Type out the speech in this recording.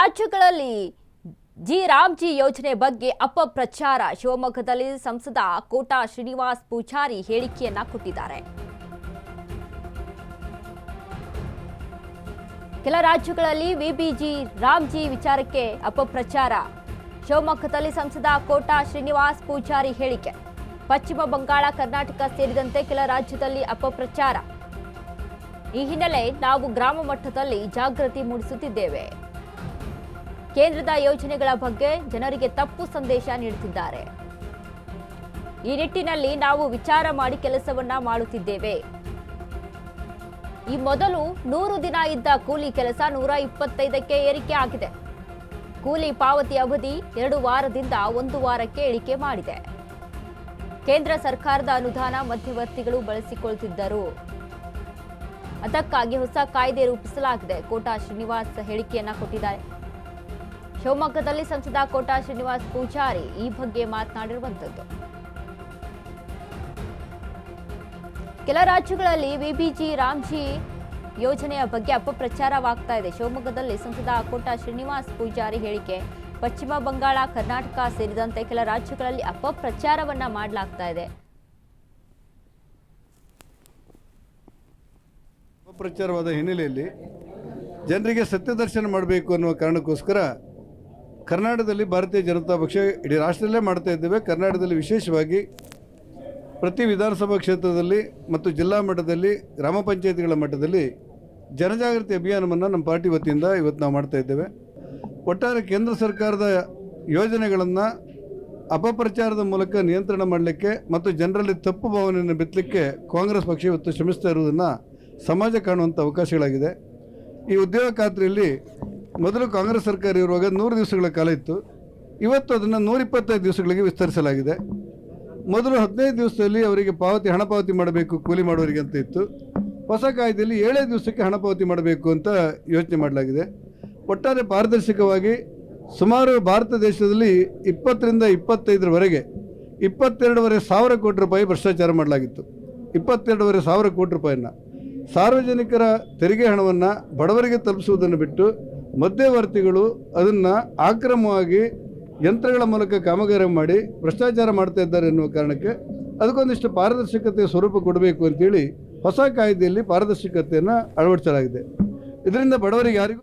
ರಾಜ್ಯಗಳಲ್ಲಿ ರಾಮ್ಜಿ ಯೋಜನೆ ಬಗ್ಗೆ ಅಪಪ್ರಚಾರ. ಶಿವಮೊಗ್ಗದಲ್ಲಿ ಸಂಸದ ಕೋಟಾ ಶ್ರೀನಿವಾಸ್ ಪೂಜಾರಿ ಹೇಳಿಕೆಯನ್ನ ಕೊಟ್ಟಿದ್ದಾರೆ. ಕೆಲ ರಾಜ್ಯಗಳಲ್ಲಿ ವಿಬಿಜಿ ರಾಮ್ಜಿ ವಿಚಾರಕ್ಕೆ ಅಪಪ್ರಚಾರ. ಶಿವಮೊಗ್ಗದಲ್ಲಿ ಸಂಸದ ಕೋಟಾ ಶ್ರೀನಿವಾಸ್ ಪೂಜಾರಿ ಹೇಳಿಕೆ. ಪಶ್ಚಿಮ ಬಂಗಾಳ, ಕರ್ನಾಟಕ ಸೇರಿದಂತೆ ಕೆಲ ರಾಜ್ಯದಲ್ಲಿ ಅಪಪ್ರಚಾರ. ಈ ಹಿನ್ನೆಲೆ ನಾವು ಗ್ರಾಮ ಮಟ್ಟದಲ್ಲಿ ಜಾಗೃತಿ ಮೂಡಿಸುತ್ತಿದ್ದೇವೆ. ಕೇಂದ್ರದ ಯೋಜನೆಗಳ ಬಗ್ಗೆ ಜನರಿಗೆ ತಪ್ಪು ಸಂದೇಶ ನೀಡುತ್ತಿದ್ದಾರೆ. ಈ ನಿಟ್ಟಿನಲ್ಲಿ ನಾವು ವಿಚಾರ ಮಾಡಿ ಕೆಲಸವನ್ನ ಮಾಡುತ್ತಿದ್ದೇವೆ. ಈ ಮೊದಲು 100 ದಿನ ಇದ್ದ ಕೂಲಿ ಕೆಲಸ 125ಕ್ಕೆ ಏರಿಕೆ ಆಗಿದೆ. ಕೂಲಿ ಪಾವತಿ ಅವಧಿ 2 ವಾರದಿಂದ 1 ವಾರಕ್ಕೆ ಇಳಿಕೆ ಮಾಡಿದೆ. ಕೇಂದ್ರ ಸರ್ಕಾರದ ಅನುದಾನ ಮಧ್ಯವರ್ತಿಗಳು ಬಳಸಿಕೊಳ್ಳುತ್ತಿದ್ದರು. ಅದಕ್ಕಾಗಿ ಹೊಸ ಕಾಯ್ದೆ ರೂಪಿಸಲಾಗಿದೆ. ಕೋಟಾ ಶ್ರೀನಿವಾಸ್ ಹೇಳಿಕೆಯನ್ನ ಕೊಟ್ಟಿದ್ದಾರೆ. ಶಿವಮೊಗ್ಗದಲ್ಲಿ ಸಂಸದ ಕೋಟಾ ಶ್ರೀನಿವಾಸ್ ಪೂಜಾರಿ ಈ ಬಗ್ಗೆ ಮಾತನಾಡಿರುವಂತದ್ದು. ಕೆಲ ರಾಜ್ಯಗಳಲ್ಲಿ ವಿಬಿಜಿ ರಾಮ್ಜಿ ಯೋಜನೆಯ ಬಗ್ಗೆ ಅಪಪ್ರಚಾರವಾಗ್ತಾ ಇದೆ. ಶಿವಮೊಗ್ಗದಲ್ಲಿ ಸಂಸದ ಕೋಟಾ ಶ್ರೀನಿವಾಸ್ ಪೂಜಾರಿ ಹೇಳಿಕೆ. ಪಶ್ಚಿಮ ಬಂಗಾಳ, ಕರ್ನಾಟಕ ಸೇರಿದಂತೆ ಕೆಲ ರಾಜ್ಯಗಳಲ್ಲಿ ಅಪಪ್ರಚಾರವನ್ನ ಮಾಡಲಾಗ್ತಾ ಇದೆ. ಅಪಪ್ರಚಾರವಾದ ಹಿನ್ನೆಲೆಯಲ್ಲಿ ಜನರಿಗೆ ಸತ್ಯದರ್ಶನ ಮಾಡಬೇಕು ಅನ್ನುವ ಕಾರಣಕ್ಕೋಸ್ಕರ ಕರ್ನಾಟಕದಲ್ಲಿ ಭಾರತೀಯ ಜನತಾ ಪಕ್ಷ ಇಡೀ ರಾಷ್ಟ್ರದಲ್ಲೇ ಮಾಡ್ತಾ ಇದ್ದೇವೆ. ಕರ್ನಾಟಕದಲ್ಲಿ ವಿಶೇಷವಾಗಿ ಪ್ರತಿ ವಿಧಾನಸಭಾ ಕ್ಷೇತ್ರದಲ್ಲಿ ಮತ್ತು ಜಿಲ್ಲಾ ಮಟ್ಟದಲ್ಲಿ, ಗ್ರಾಮ ಪಂಚಾಯತಿಗಳ ಮಟ್ಟದಲ್ಲಿ ಜನಜಾಗೃತಿ ಅಭಿಯಾನವನ್ನು ನಮ್ಮ ಪಾರ್ಟಿ ವತಿಯಿಂದ ಇವತ್ತು ನಾವು ಮಾಡ್ತಾ ಇದ್ದೇವೆ. ಒಟ್ಟಾರೆ ಕೇಂದ್ರ ಸರ್ಕಾರದ ಯೋಜನೆಗಳನ್ನು ಅಪಪ್ರಚಾರದ ಮೂಲಕ ನಿಯಂತ್ರಣ ಮಾಡಲಿಕ್ಕೆ ಮತ್ತು ಜನರಲ್ಲಿ ತಪ್ಪು ಭಾವನೆಯನ್ನು ಬಿತ್ತಲಿಕ್ಕೆ ಕಾಂಗ್ರೆಸ್ ಪಕ್ಷ ಇವತ್ತು ಶ್ರಮಿಸ್ತಾ ಇರುವುದನ್ನು ಸಮಾಜ ಕಾಣುವಂಥ ಅವಕಾಶಗಳಾಗಿದೆ. ಈ ಉದ್ಯೋಗ ಖಾತ್ರಿಯಲ್ಲಿ ಮೊದಲು ಕಾಂಗ್ರೆಸ್ ಸರ್ಕಾರ ಇರುವಾಗ 100 ದಿವಸಗಳ ಕಾಲ ಇತ್ತು. ಇವತ್ತು ಅದನ್ನು 125 ದಿವಸಗಳಿಗೆ ವಿಸ್ತರಿಸಲಾಗಿದೆ. ಮೊದಲು 15 ದಿವಸದಲ್ಲಿ ಅವರಿಗೆ ಹಣ ಪಾವತಿ ಮಾಡಬೇಕು ಕೂಲಿ ಮಾಡುವವರಿಗೆ ಅಂತ ಇತ್ತು. ಹೊಸ ಕಾಯ್ದೆಯಲ್ಲಿ 7 ದಿವಸಕ್ಕೆ ಹಣ ಪಾವತಿ ಮಾಡಬೇಕು ಅಂತ ಯೋಚನೆ ಮಾಡಲಾಗಿದೆ. ಒಟ್ಟಾರೆ ಪಾರದರ್ಶಕವಾಗಿ ಸುಮಾರು ಭಾರತ ದೇಶದಲ್ಲಿ 20ರಿಂದ 25ರವರೆಗೆ 22.5 ಸಾವಿರ ಕೋಟಿ ರೂಪಾಯಿ ಭ್ರಷ್ಟಾಚಾರ ಮಾಡಲಾಗಿತ್ತು. 22.5 ಸಾವಿರ ಕೋಟಿ ರೂಪಾಯಿನ ಸಾರ್ವಜನಿಕರ ತೆರಿಗೆ ಹಣವನ್ನು ಬಡವರಿಗೆ ತಲುಪಿಸುವುದನ್ನು ಬಿಟ್ಟು ಮಧ್ಯವರ್ತಿಗಳು ಅದನ್ನು ಆಕ್ರಮವಾಗಿ ಯಂತ್ರಗಳ ಮೂಲಕ ಕಾಮಗಾರಿ ಮಾಡಿ ಭ್ರಷ್ಟಾಚಾರ ಮಾಡ್ತಾ ಇದ್ದಾರೆ ಎನ್ನುವ ಕಾರಣಕ್ಕೆ ಅದಕ್ಕೊಂದಿಷ್ಟು ಪಾರದರ್ಶಕತೆಯ ಸ್ವರೂಪ ಕೊಡಬೇಕು ಅಂತೇಳಿ ಹೊಸ ಕಾಯ್ದೆಯಲ್ಲಿ ಪಾರದರ್ಶಕತೆಯನ್ನು ಅಳವಡಿಸಲಾಗಿದೆ. ಇದರಿಂದ ಬಡವರಿಗೆ ಯಾರಿಗೂ